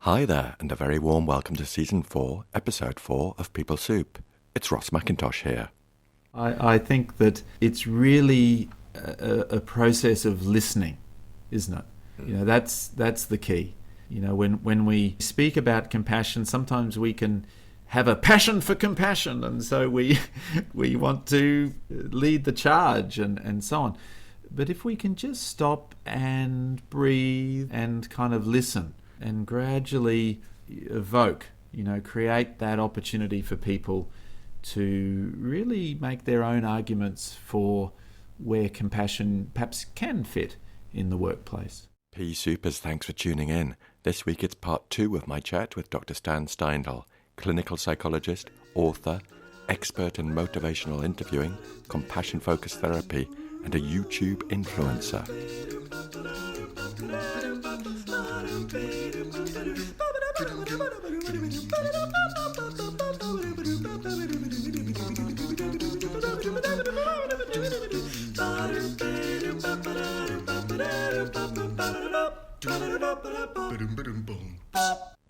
Hi there, and a very warm welcome to Season 4, Episode 4 of PeopleSoup. It's Ross McIntosh here. I think that it's really a process of listening, isn't it? That's the key. When we speak about compassion, sometimes we can have a passion for compassion, and so we want to lead the charge and so on. But if we can just stop and breathe and kind of listen and gradually evoke, create that opportunity for people to really make their own arguments for where compassion perhaps can fit in the workplace. P-Supers, thanks for tuning in. This week it's part 2 of my chat with Dr. Steindl, clinical psychologist, author, expert in motivational interviewing, compassion-focused therapy, and a YouTube influencer.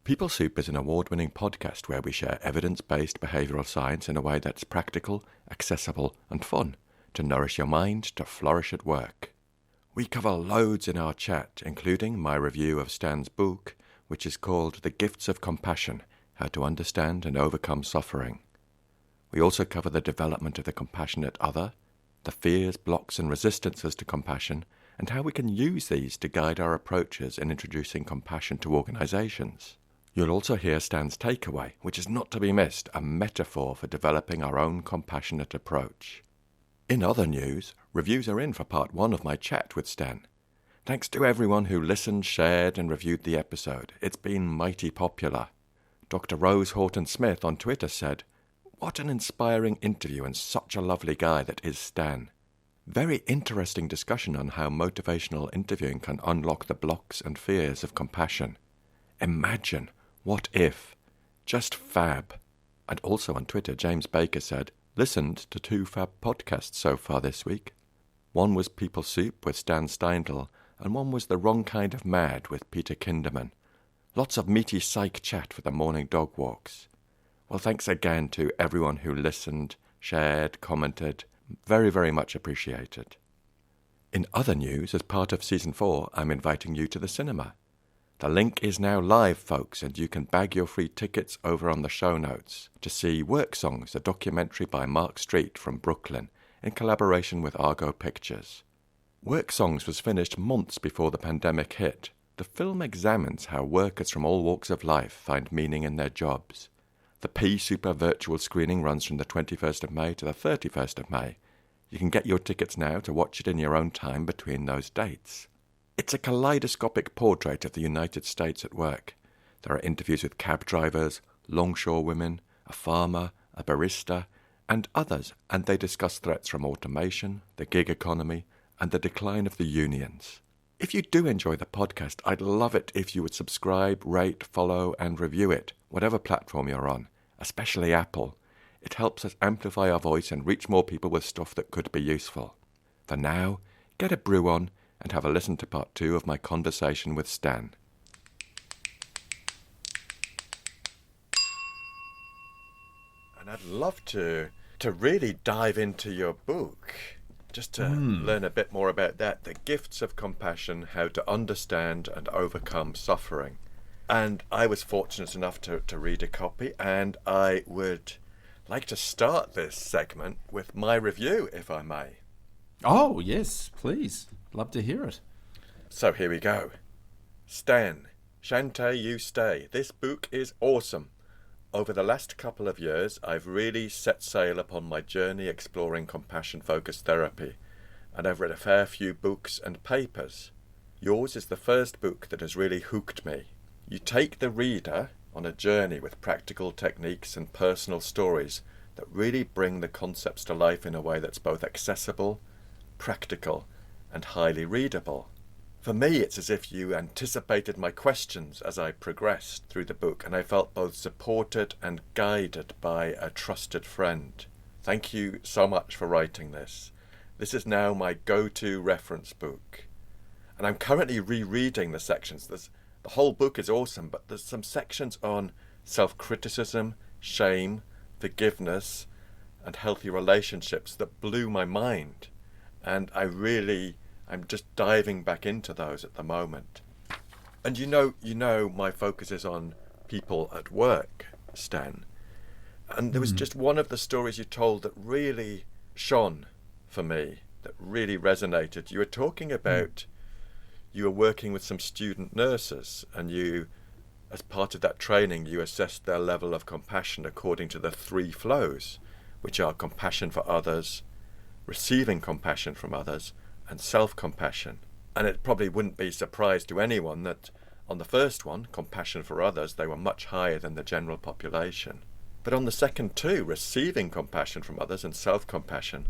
PeopleSoup is an award-winning podcast where we share evidence-based behavioural science in a way that's practical, accessible and fun to nourish your mind to flourish at work. We cover loads in our chat, including my review of Stan's book, which is called The Gifts of Compassion, How to Understand and Overcome Suffering. We also cover the development of the compassionate other, the fears, blocks and resistances to compassion, and how we can use these to guide our approaches in introducing compassion to organisations. You'll also hear Stan's takeaway, which is not to be missed, a metaphor for developing our own compassionate approach. In other news, reviews are in for part 1 of my chat with Stan. Thanks to everyone who listened, shared and reviewed the episode. It's been mighty popular. Dr. Rose Horton-Smith on Twitter said, "What an inspiring interview and such a lovely guy that is Stan. Very interesting discussion on how motivational interviewing can unlock the blocks and fears of compassion. Imagine, what if? Just fab." And also on Twitter, James Baker said, "Listened to 2 fab podcasts so far this week. One was PeopleSoup with Stan Steindl, and one was The Wrong Kind of Mad with Peter Kinderman. Lots of meaty psych chat for the morning dog walks." Well, thanks again to everyone who listened, shared, commented. Very, very much appreciated. In other news, as part of Season 4, I'm inviting you to the cinema. The link is now live, folks, and you can bag your free tickets over on the show notes to see Work Songs, a documentary by Mark Street from Brooklyn, in collaboration with Argo Pictures. Work Songs was finished months before the pandemic hit. The film examines how workers from all walks of life find meaning in their jobs. The P-Super virtual screening runs from the 21st of May to the 31st of May. You can get your tickets now to watch it in your own time between those dates. It's a kaleidoscopic portrait of the United States at work. There are interviews with cab drivers, longshorewomen, a farmer, a barista, and others, and they discuss threats from automation, the gig economy, and the decline of the unions. If you do enjoy the podcast, I'd love it if you would subscribe, rate, follow, and review it, whatever platform you're on, especially Apple. It helps us amplify our voice and reach more people with stuff that could be useful. For now, get a brew on and have a listen to part 2 of my conversation with Stan. And I'd love to really dive into your book, just to learn a bit more about that, The Gifts of Compassion, How to Understand and Overcome Suffering. And I was fortunate enough to read a copy, and I would like to start this segment with my review, if I may. Oh, yes, please. Love to hear it. So here we go. Stan, Shantae, you stay. This book is awesome. Over the last couple of years, I've really set sail upon my journey exploring compassion-focused therapy, and I've read a fair few books and papers. Yours is the first book that has really hooked me. You take the reader on a journey with practical techniques and personal stories that really bring the concepts to life in a way that's both accessible, practical, and highly readable. For me, it's as if you anticipated my questions as I progressed through the book, and I felt both supported and guided by a trusted friend. Thank you so much for writing this. This is now my go-to reference book. And I'm currently rereading the sections. There's The whole book is awesome, but there's some sections on self-criticism, shame, forgiveness, and healthy relationships that blew my mind. And I'm just diving back into those at the moment. And you know, my focus is on people at work, Stan. And there was just one of the stories you told that really shone for me, that really resonated. You were talking about you were working with some student nurses, and you, as part of that training, you assessed their level of compassion according to the 3 flows, which are compassion for others, receiving compassion from others, and self-compassion. And it probably wouldn't be a surprise to anyone that on the first one, compassion for others, they were much higher than the general population. But on the second 2, receiving compassion from others and self-compassion,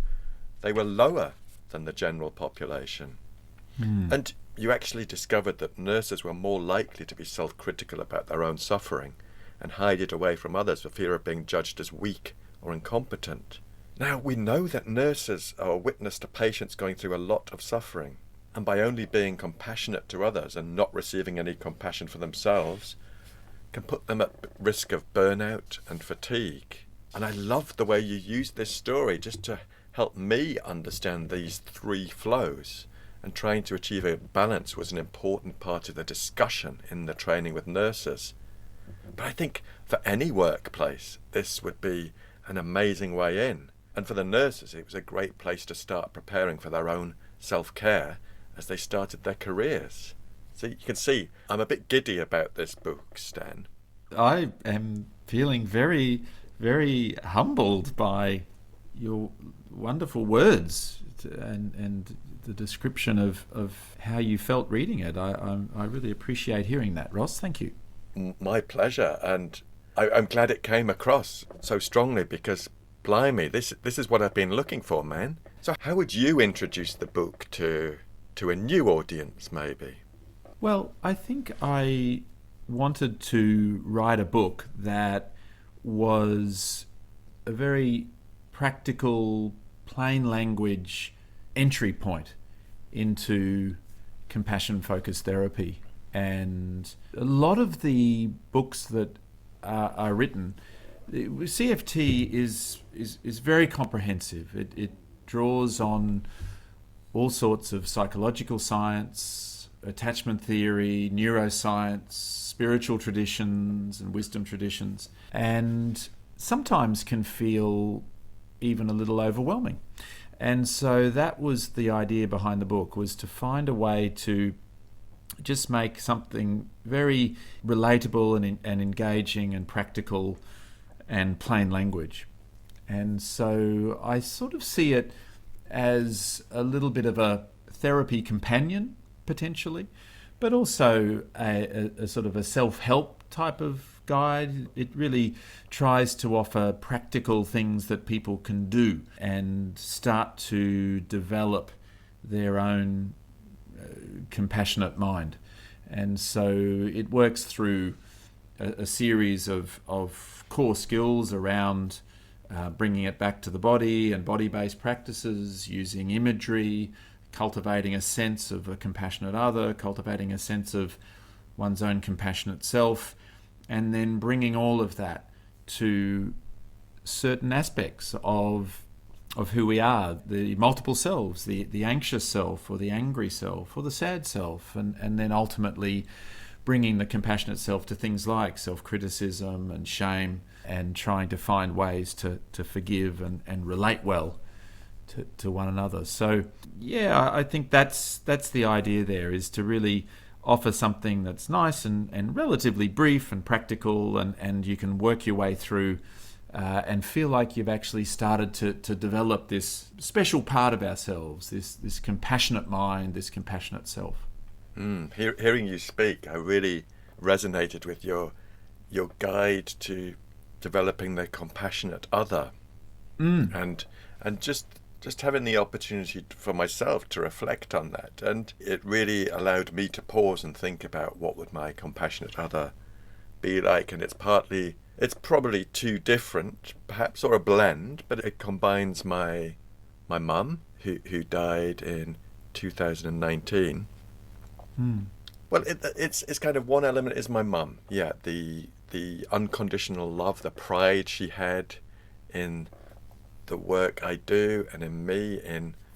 they were lower than the general population. And you actually discovered that nurses were more likely to be self-critical about their own suffering and hide it away from others for fear of being judged as weak or incompetent. Now, we know that nurses are a witness to patients going through a lot of suffering, and by only being compassionate to others and not receiving any compassion for themselves can put them at risk of burnout and fatigue. And I love the way you used this story just to help me understand these 3 flows, and trying to achieve a balance was an important part of the discussion in the training with nurses. But I think for any workplace, this would be an amazing way in. And for the nurses, it was a great place to start preparing for their own self-care as they started their careers. So you can see, I'm a bit giddy about this book, Stan. I am feeling very, very humbled by your wonderful words and the description of how you felt reading it. I really appreciate hearing that, Ross. Thank you. My pleasure. And I'm glad it came across so strongly because, blimey, this is what I've been looking for, man. So how would you introduce the book to a new audience, maybe? Well, I think I wanted to write a book that was a very practical, plain language entry point into compassion-focused therapy. And a lot of the books that are written, CFT is very comprehensive. It draws on all sorts of psychological science, attachment theory, neuroscience, spiritual traditions and wisdom traditions, and sometimes can feel even a little overwhelming. And so that was the idea behind the book, was to find a way to just make something very relatable and engaging and practical and plain language. And so I sort of see it as a little bit of a therapy companion, potentially, but also a sort of a self-help type of guide. It really tries to offer practical things that people can do and start to develop their own compassionate mind. And so it works through a series of core skills around bringing it back to the body and body-based practices, using imagery, cultivating a sense of a compassionate other, cultivating a sense of one's own compassionate self, and then bringing all of that to certain aspects of who we are, the multiple selves, the anxious self or the angry self or the sad self, and then ultimately bringing the compassionate self to things like self-criticism and shame, and trying to find ways to forgive and relate well to one another. So yeah, I think that's the idea there, is to really offer something that's nice and relatively brief and practical, and you can work your way through and feel like you've actually started to develop this special part of ourselves, this compassionate mind, this compassionate self. Hearing you speak, I really resonated with your guide to developing the compassionate other, and just having the opportunity for myself to reflect on that. And it really allowed me to pause and think about what would my compassionate other be like. And it's probably two different, perhaps, or a blend, but it combines my mum, who died in 2019, Well, it's kind of one element is my mum. Yeah, the unconditional love, the pride she had in the work I do and in me,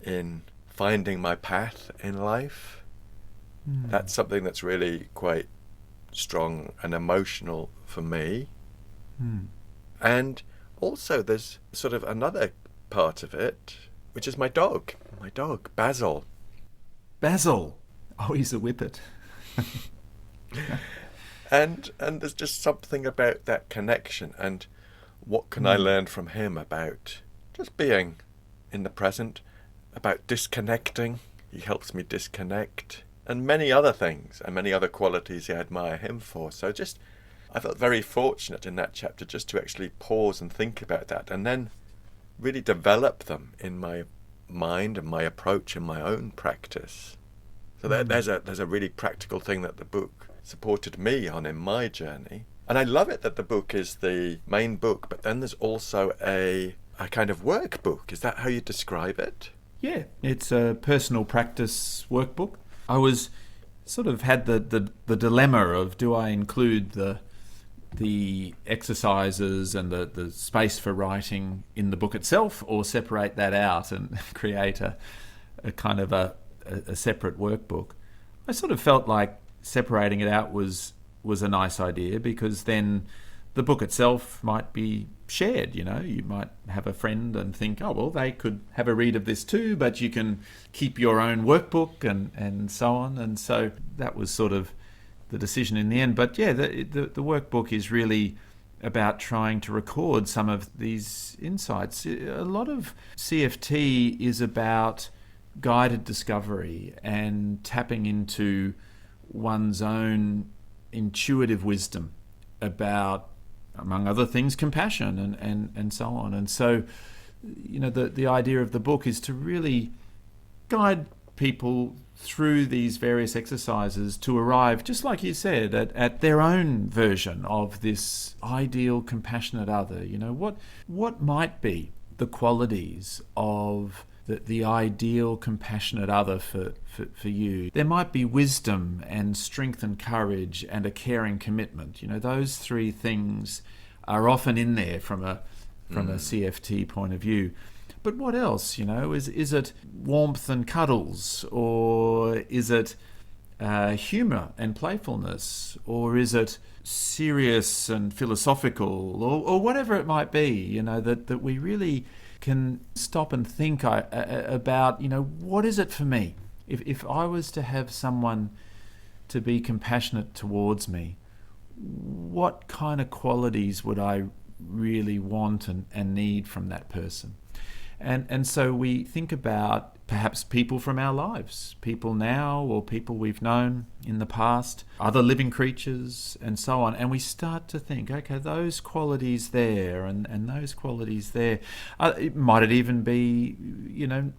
in finding my path in life. That's something that's really quite strong and emotional for me. And also there's sort of another part of it, which is my dog, Basil. Basil! Oh, he's a whippet. And there's just something about that connection, and what can I learn from him about just being in the present, about disconnecting. He helps me disconnect, and many other things, and many other qualities I admire him for. So I felt very fortunate in that chapter just to actually pause and think about that, and then really develop them in my mind and my approach in my own practice. So there's a really practical thing that the book supported me on in my journey. And I love it that the book is the main book, but then there's also a kind of workbook. Is that how you describe it? Yeah, it's a personal practice workbook. I was sort of had the dilemma of, do I include the exercises and the space for writing in the book itself, or separate that out and create a kind of a separate workbook? I sort of felt like separating it out was a nice idea, because then the book itself might be shared. You might have a friend and think, oh, well, they could have a read of this too, but you can keep your own workbook and so on. And so that was sort of the decision in the end. But yeah, the workbook is really about trying to record some of these insights. A lot of CFT is about guided discovery and tapping into one's own intuitive wisdom about, among other things, compassion and so on. And so, the idea of the book is to really guide people through these various exercises to arrive, just like you said, at their own version of this ideal compassionate other. What might be the qualities of the ideal compassionate other for you? There might be wisdom and strength and courage and a caring commitment. Those three things are often in there from a CFT point of view. But what else? Is it warmth and cuddles, or is it humour and playfulness, or is it serious and philosophical, or whatever it might be? That we really can stop and think about, what is it for me? If I was to have someone to be compassionate towards me, what kind of qualities would I really want and need from that person? And so we think about perhaps people from our lives, people now or people we've known in the past, other living creatures and so on. And we start to think, okay, those qualities there and those qualities there. Might it even be,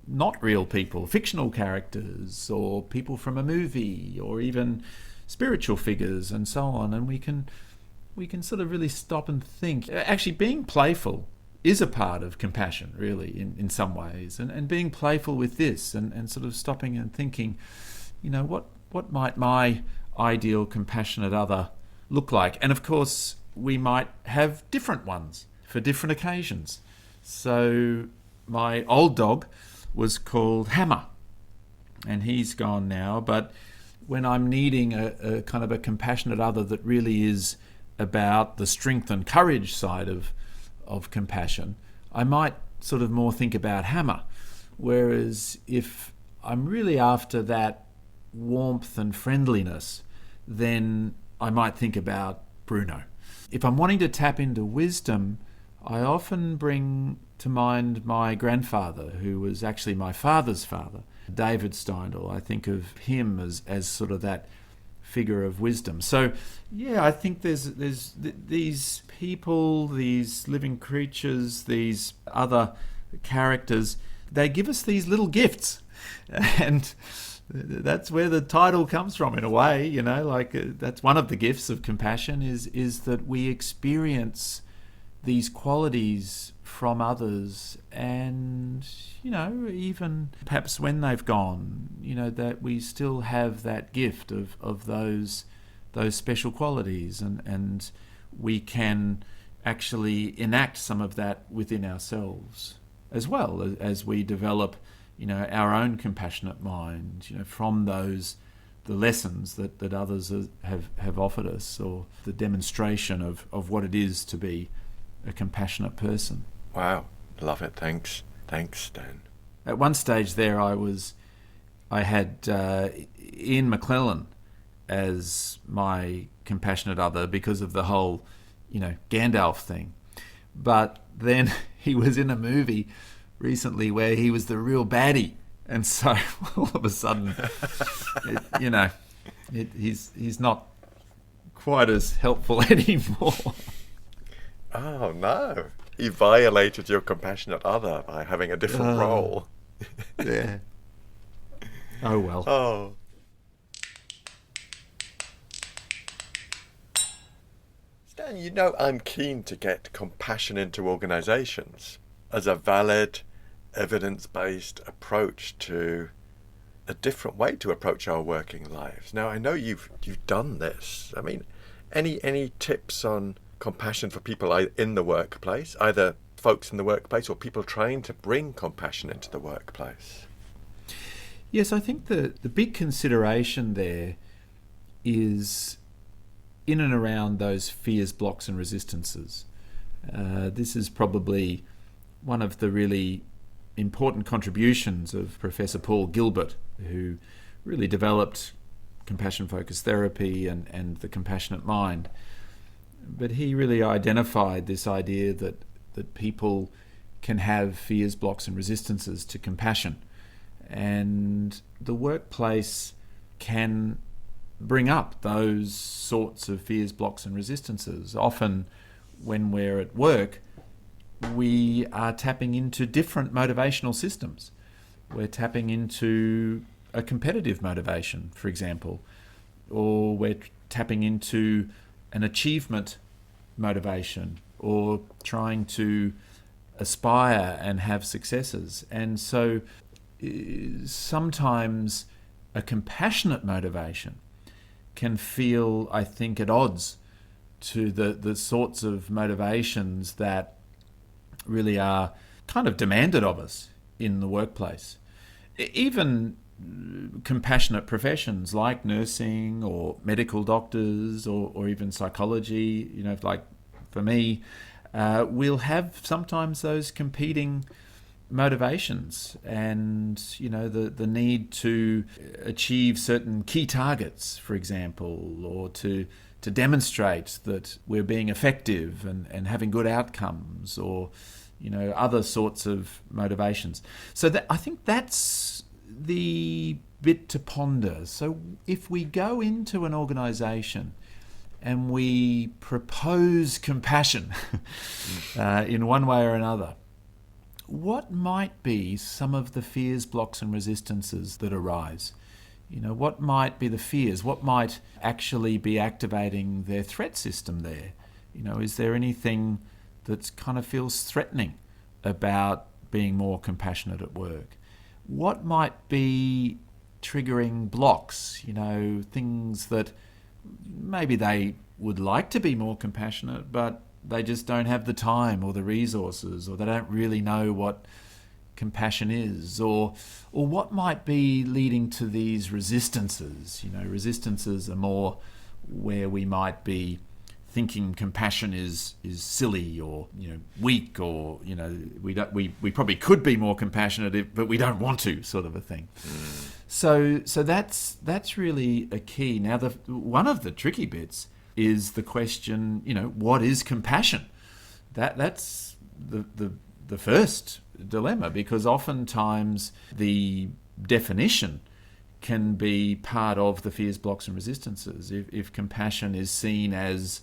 not real people, fictional characters, or people from a movie, or even spiritual figures and so on. And we can sort of really stop and think. Actually, being playful is a part of compassion, really, in some ways. And being playful with this and sort of stopping and thinking, what might my ideal compassionate other look like? And of course, we might have different ones for different occasions. So my old dog was called Hammer, and he's gone now. But when I'm needing a kind of a compassionate other that really is about the strength and courage side of compassion, I might sort of more think about Hammer. Whereas if I'm really after that warmth and friendliness, then I might think about Bruno. If I'm wanting to tap into wisdom, I often bring to mind my grandfather, who was actually my father's father, David Steindl. I think of him as sort of that figure of wisdom. So yeah, I think there's these people, these living creatures, these other characters, they give us these little gifts, and that's where the title comes from, in a way. That's one of the gifts of compassion is that we experience these qualities from others, and even perhaps when they've gone, that we still have that gift of those special qualities, and we can actually enact some of that within ourselves as well as we develop our own compassionate mind from the lessons that others have offered us, or the demonstration of what it is to be a compassionate person. Wow, love it. Thanks, Stan. At one stage there, I had Ian McClellan as my compassionate other because of the whole, Gandalf thing. But then he was in a movie recently where he was the real baddie, and so all of a sudden, he's not quite as helpful anymore. Oh no! He violated your compassionate other by having a different role. Yeah. Oh well. Oh. Stan, I'm keen to get compassion into organisations as a valid, evidence-based approach to a different way to approach our working lives. Now, I know you've done this. I mean, any tips on compassion for people in the workplace, either folks in the workplace or people trying to bring compassion into the workplace? Yes, I think the big consideration there is in and around those fears, blocks and resistances. This is probably one of the really important contributions of Professor Paul Gilbert, who really developed compassion-focused therapy and the compassionate mind. But he really identified this idea that people can have fears, blocks and resistances to compassion. And the workplace can bring up those sorts of fears, blocks and resistances. Often when we're at work, we are tapping into different motivational systems. We're tapping into a competitive motivation, for example, or we're tapping into an achievement motivation, or trying to aspire and have successes. And so sometimes a compassionate motivation can feel, I think, at odds to the sorts of motivations that really are kind of demanded of us in the workplace. Even compassionate professions like nursing or medical doctors or even psychology, like for me, we'll have sometimes those competing motivations and, the need to achieve certain key targets, for example, or to demonstrate that we're being effective and having good outcomes, or, other sorts of motivations. So I think that's the bit to ponder. So if we go into an organisation and we propose compassion in one way or another, what might be some of the fears, blocks and resistances that arise? What might be the fears? What might actually be activating their threat system there? Is there anything that kind of feels threatening about being more compassionate at work? What might be triggering blocks? Things that maybe they would like to be more compassionate, but they just don't have the time or the resources, or they don't really know what compassion is, or what might be leading to these resistances. Resistances are more where we might be thinking compassion is silly or weak, or we probably could be more compassionate but we don't want to, sort of a thing. So that's really a key. Now one of the tricky bits is the question, what is compassion? That's the first dilemma, because oftentimes the definition can be part of the fears, blocks and resistances. If compassion is seen as,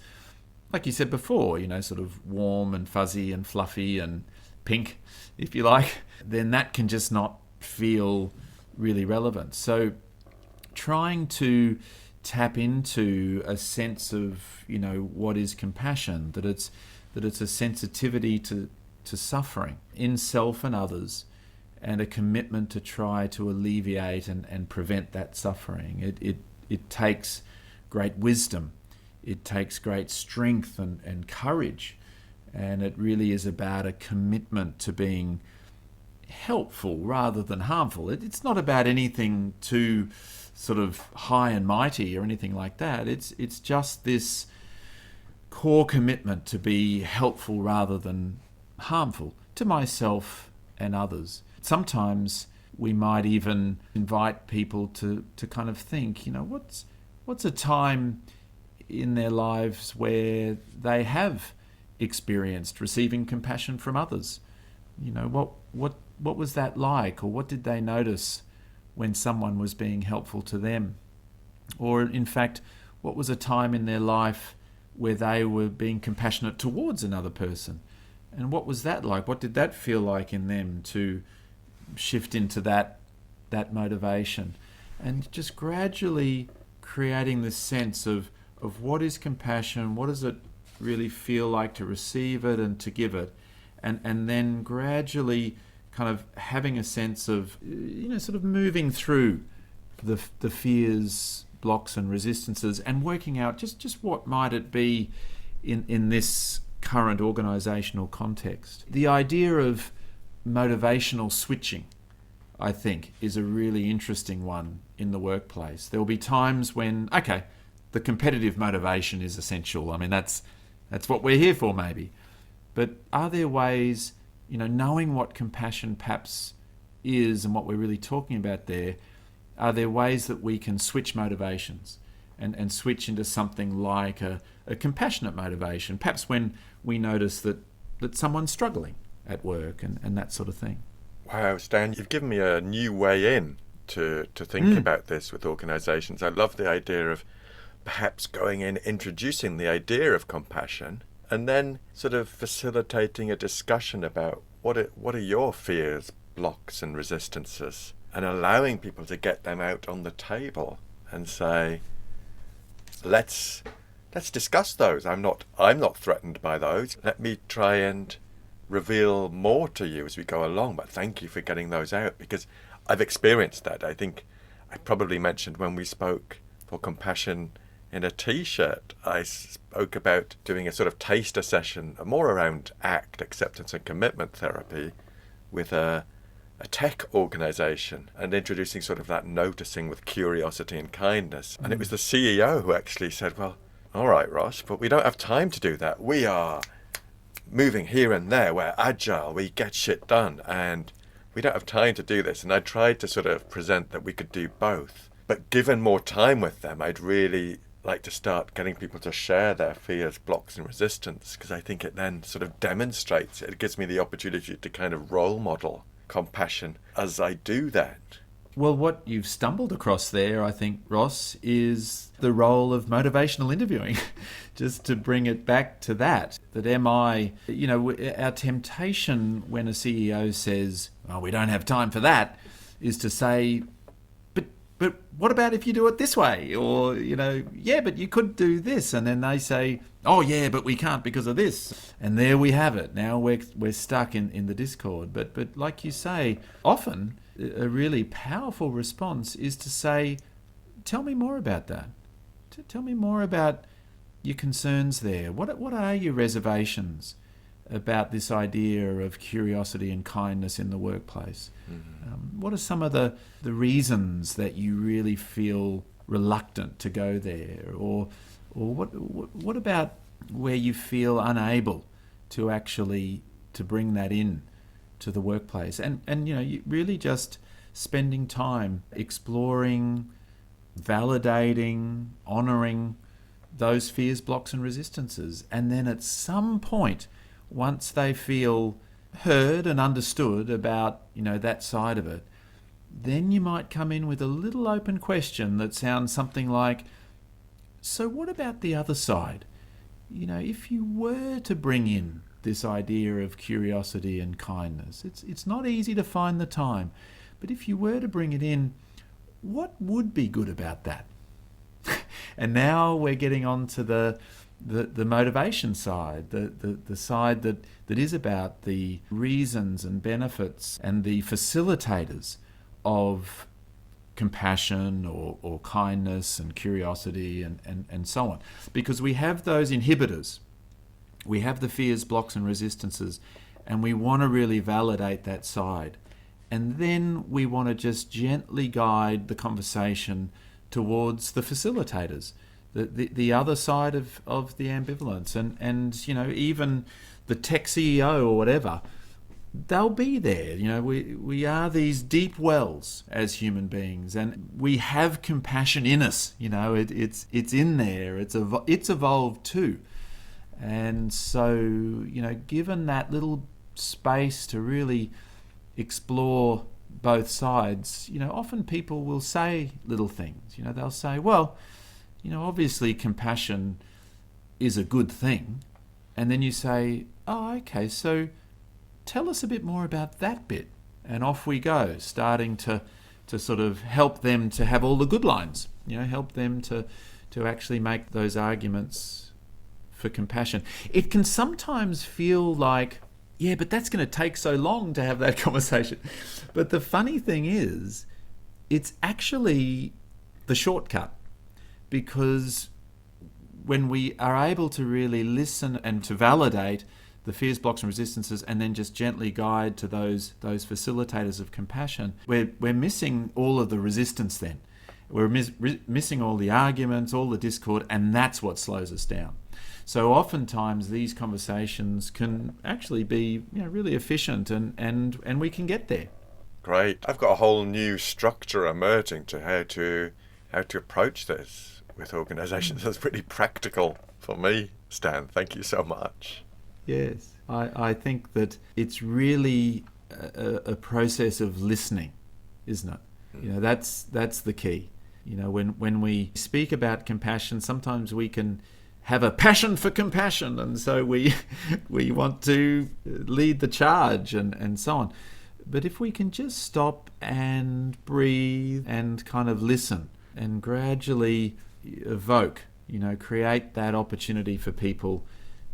like you said before, sort of warm and fuzzy and fluffy and pink, if you like, then that can just not feel really relevant. So trying to tap into a sense of, what is compassion, that it's a sensitivity to suffering in self and others, and a commitment to try to alleviate and prevent that suffering. It takes great wisdom, it takes great strength and courage, and it really is about a commitment to being helpful rather than harmful. It's not about anything too sort of high and mighty or anything like that. It's just this core commitment to be helpful rather than harmful to myself and others. Sometimes we might even invite people to kind of think, what's a time in their lives where they have experienced receiving compassion from others? What was that like, or what did they notice when someone was being helpful to them? Or in fact, what was a time in their life where they were being compassionate towards another person? And what was that like? What did that feel like in them to shift into that motivation? And just gradually creating this sense of what is compassion, what does it really feel like to receive it and to give it, and then gradually kind of having a sense of, sort of moving through the fears, blocks and resistances, and working out just what might it be in this current organisational context. The idea of motivational switching, I think, is a really interesting one in the workplace. There will be times when, the competitive motivation is essential. I mean, that's what we're here for, maybe. But are there ways, knowing what compassion perhaps is and what we're really talking about there, are there ways that we can switch motivations and switch into something like a compassionate motivation, perhaps when we notice that someone's struggling at work and that sort of thing? Wow, Stan, you've given me a new way in to think about this with organisations. I love the idea of perhaps going in, introducing the idea of compassion, and then sort of facilitating a discussion about what are your fears, blocks and resistances, and allowing people to get them out on the table and say, let's discuss those. I'm not threatened by those. Let me try and reveal more to you as we go along, but thank you for getting those out, because I've experienced that. I think I probably mentioned when we spoke for compassion in a t-shirt, I spoke about doing a sort of taster session, more around ACT, acceptance and commitment therapy, with a tech organisation, and introducing sort of that noticing with curiosity and kindness. And it was the CEO who actually said, well, all right, Ross, but we don't have time to do that. We are moving here and there. We're agile. We get shit done. And we don't have time to do this. And I tried to sort of present that we could do both. But given more time with them, I'd really like to start getting people to share their fears, blocks and resistance, because I think it then sort of demonstrates it. It gives me the opportunity to kind of role model compassion as I do that. Well, what you've stumbled across there, I think, Ross, is the role of motivational interviewing. Just to bring it back to that our temptation when a CEO says, oh, we don't have time for that, is to say, but what about if you do it this way? Or, yeah, but you could do this. And then they say, oh, yeah, but we can't because of this. And there we have it. Now we're stuck in the discord. But like you say, often a really powerful response is to say, tell me more about that. Tell me more about your concerns there. What are your reservations about this idea of curiosity and kindness in the workplace? Mm-hmm. What are some of the reasons that you really feel reluctant to go there? Or what about where you feel unable to actually to bring that in to the workplace? And you really just spending time exploring, validating, honouring those fears, blocks and resistances. And then at some point, once they feel heard and understood about, that side of it, then you might come in with a little open question that sounds something like, so what about the other side? If you were to bring in this idea of curiosity and kindness, it's not easy to find the time, but if you were to bring it in, what would be good about that? And now we're getting on to the motivation side, the side that is about the reasons and benefits and the facilitators of compassion or kindness and curiosity and so on. Because we have those inhibitors. We have the fears, blocks and resistances, and we want to really validate that side. And then we want to just gently guide the conversation towards the facilitators, the other side of the ambivalence. And you know, even the tech CEO or whatever, they'll be there. You know, we are these deep wells as human beings, and we have compassion in us. You know, it's in there. It's evolved too. And so, you know, given that little space to really explore both sides, you know, often people will say little things. You know, they'll say, well, you know, obviously compassion is a good thing. And then you say, oh, okay, so tell us a bit more about that bit. And off we go, starting to sort of help them to have all the good lines, you know, help them to actually make those arguments for compassion. It can sometimes feel like, yeah, but that's going to take so long to have that conversation. But the funny thing is, it's actually the shortcut, because when we are able to really listen and to validate the fears, blocks and resistances, and then just gently guide to those facilitators of compassion, we're missing all of the resistance then. We're missing all the arguments, all the discord, and that's what slows us down. So oftentimes these conversations can actually be, you know, really efficient, and we can get there. Great. I've got a whole new structure emerging to how to approach this with organisations. That's pretty practical for me, Stan. Thank you so much. Yes, I think that it's really a process of listening, isn't it? You know, that's the key. You know, when we speak about compassion, sometimes we can have a passion for compassion, and so we want to lead the charge and so on. But if we can just stop and breathe and kind of listen and gradually evoke, you know, create that opportunity for people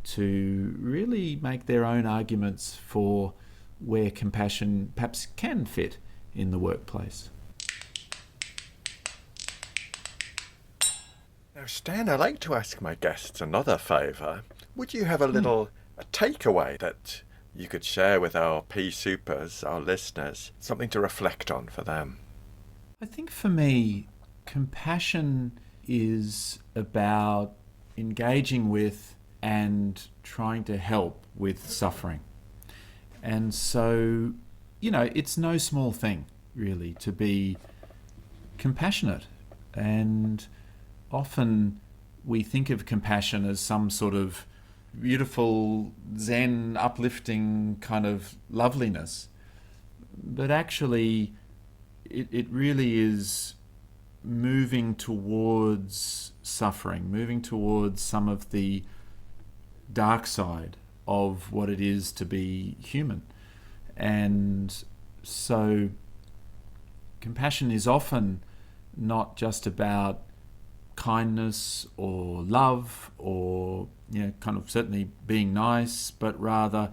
to really make their own arguments for where compassion perhaps can fit in the workplace. Now, Stan, I like to ask my guests another favour. Would you have a takeaway that you could share with our PeopleSoupers, our listeners, something to reflect on for them? I think for me, compassion is about engaging with and trying to help with suffering. And so, you know, it's no small thing, really, to be compassionate. And often we think of compassion as some sort of beautiful, zen, uplifting kind of loveliness. But actually, it really is moving towards suffering, moving towards some of the dark side of what it is to be human. And so compassion is often not just about kindness or love or, you know, kind of certainly being nice, but rather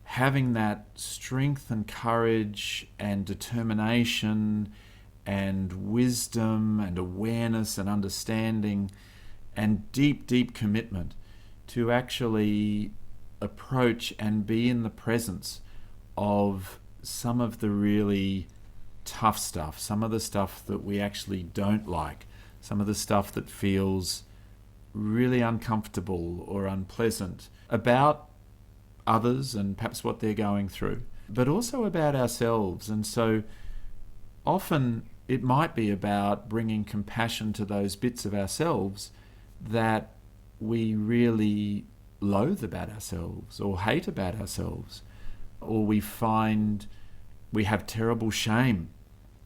having that strength and courage and determination and wisdom and awareness and understanding and deep commitment to actually approach and be in the presence of some of the really tough stuff, some of the stuff that we actually don't like, some of the stuff that feels really uncomfortable or unpleasant about others and perhaps what they're going through, but also about ourselves. And so often it might be about bringing compassion to those bits of ourselves that we really loathe about ourselves or hate about ourselves, or we find we have terrible shame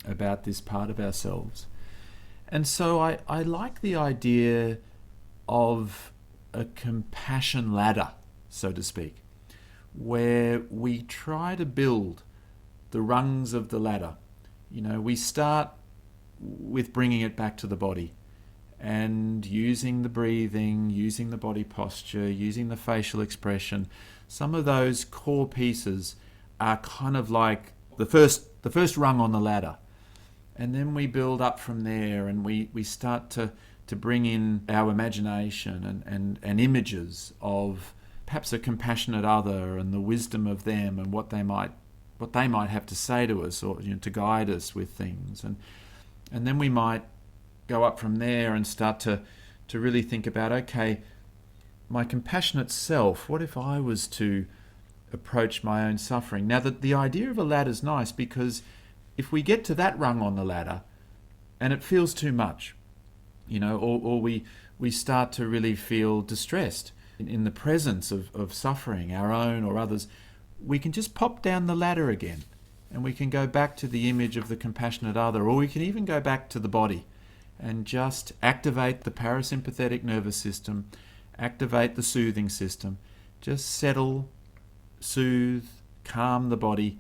about this part of ourselves. And so I like the idea of a compassion ladder, so to speak, where we try to build the rungs of the ladder. You know, we start with bringing it back to the body, and using the breathing, using the body posture, using the facial expression. Some of those core pieces are kind of like the first rung on the ladder. And then we build up from there, and we start to bring in our imagination and images of perhaps a compassionate other and the wisdom of them and what they might have to say to us, or to guide us with things. And then we might go up from there and start to really think about, okay, my compassionate self, what if I was to approach my own suffering? Now, the idea of a ladder is nice, because if we get to that rung on the ladder and it feels too much, or we start to really feel distressed in the presence of suffering, our own or others, we can just pop down the ladder again, and we can go back to the image of the compassionate other, or we can even go back to the body and just activate the parasympathetic nervous system, activate the soothing system, just settle, soothe, calm the body,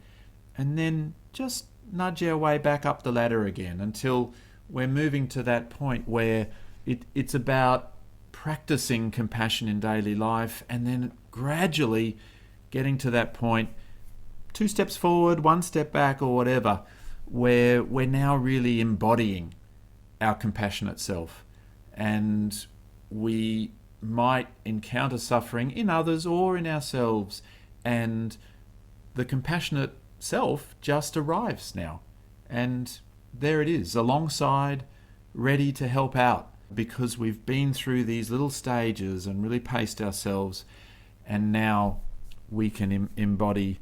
and then just nudge our way back up the ladder again until we're moving to that point where it's about practicing compassion in daily life, and then gradually getting to that point, 2 steps forward, 1 step back, or whatever, where we're now really embodying our compassionate self. And we might encounter suffering in others or in ourselves, and the compassionate self just arrives now. And there it is, alongside, ready to help out, because we've been through these little stages and really paced ourselves, and now we can embody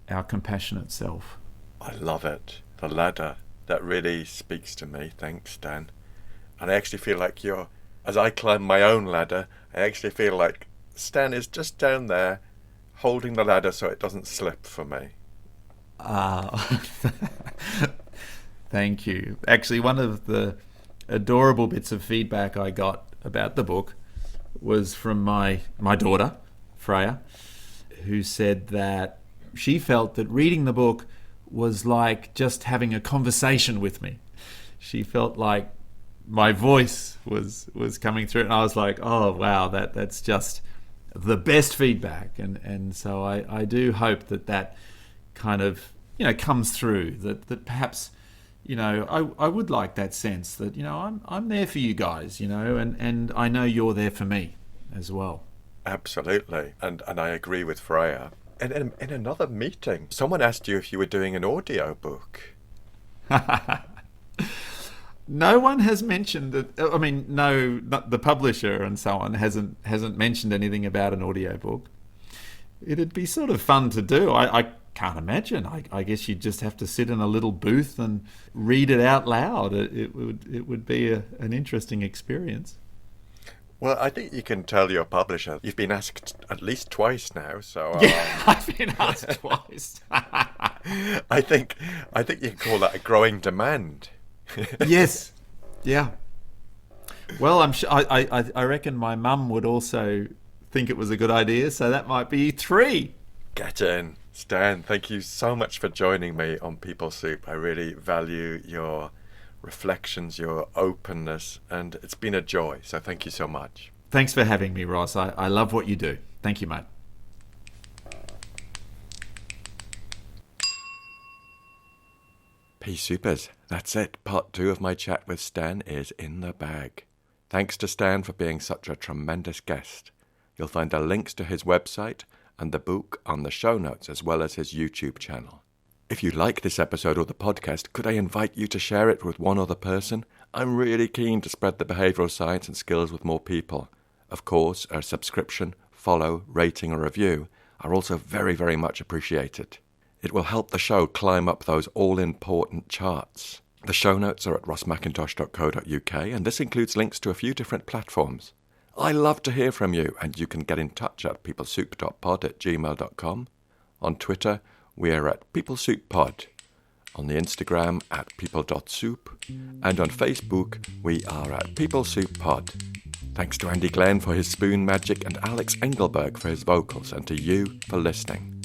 our compassionate self. I love it. The ladder, that really speaks to me. Thanks, Dan. And I actually feel like as I climb my own ladder, I actually feel like Stan is just down there holding the ladder so it doesn't slip for me. Thank you. Actually, one of the adorable bits of feedback I got about the book was from my daughter, Freya, who said that she felt that reading the book was like just having a conversation with me. She felt like my voice was coming through, and I was like, oh wow, that's just the best feedback. And so I do hope that kind of comes through, that perhaps I would like that sense that I'm there for you guys, and I know you're there for me as well. Absolutely. And I agree with Freya. And in another meeting, someone asked you if you were doing an audio book. No one has mentioned it. I mean, no, not the publisher and so on hasn't mentioned anything about an audio book. It'd be sort of fun to do. I can't imagine. I guess you'd just have to sit in a little booth and read it out loud. It would be an interesting experience. Well, I think you can tell your publisher. You've been asked at least twice now, so... Yeah, I've been asked twice. I think you can call that a growing demand. Yes. Yeah. Well, I'm sure. I reckon my mum would also think it was a good idea, so that might be 3. Get in. Stan, thank you so much for joining me on PeopleSoup. I really value your reflections, your openness, and it's been a joy, so thank you so much. Thanks for having me, Ross. I love what you do. Thank you, mate. PeopleSoupers, that's it. Part 2 of my chat with Stan is in the bag. Thanks to Stan for being such a tremendous guest. You'll find the links to his website and the book on the show notes, as well as his YouTube channel. If you like this episode or the podcast, could I invite you to share it with one other person? I'm really keen to spread the behavioural science and skills with more people. Of course, a subscription, follow, rating or review are also very, very much appreciated. It will help the show climb up those all-important charts. The show notes are at rossmcintosh.co.uk, and this includes links to a few different platforms. I love to hear from you, and you can get in touch at peoplesoup.pod@gmail.com. On Twitter, we are at PeopleSoupPod. On the Instagram at people.soup. And on Facebook, we are at PeopleSoupPod. Thanks to Andy Glenn for his spoon magic and Alex Engelberg for his vocals, and to you for listening.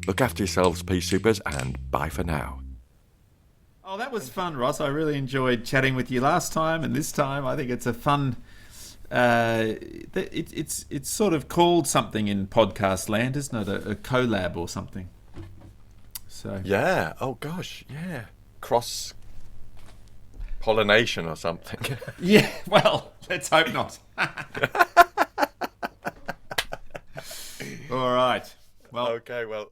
Look after yourselves, PeopleSoupers, and bye for now. Oh, that was fun, Ross. I really enjoyed chatting with you last time and this time. I think it's a fun. It's sort of called something in podcast land, isn't it? A collab or something. So Yeah. Oh gosh. Yeah. Cross pollination or something. yeah. Well, let's hope not. All right. Well. Okay. Well.